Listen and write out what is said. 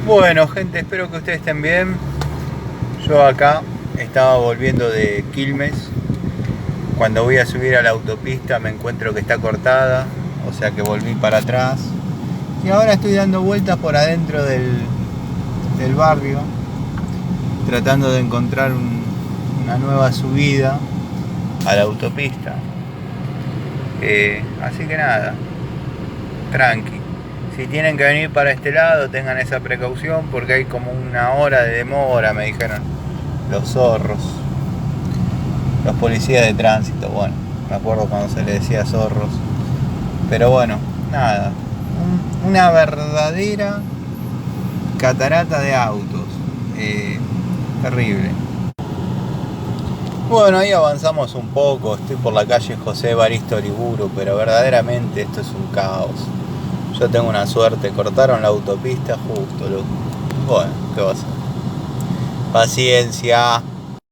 Bueno, gente, espero que ustedes estén bien. Yo acá estaba volviendo de Quilmes. Cuando voy a subir a la autopista me encuentro que está cortada, o sea que volví para atrás. Y ahora estoy dando vueltas por adentro del barrio, tratando de encontrar una nueva subida a la autopista. Así que nada, tranqui. Si tienen que venir para este lado, tengan esa precaución porque hay como una hora de demora, me dijeron los zorros, los policías de tránsito. Bueno, me acuerdo cuando se les decía zorros. Pero bueno, nada, una verdadera catarata de autos. Terrible. Bueno, ahí avanzamos un poco. Estoy por la calle José Evaristo Liburu, pero verdaderamente esto es un caos. Yo tengo una suerte, cortaron la autopista justo, loco. Bueno, ¿qué va a hacer? Paciencia.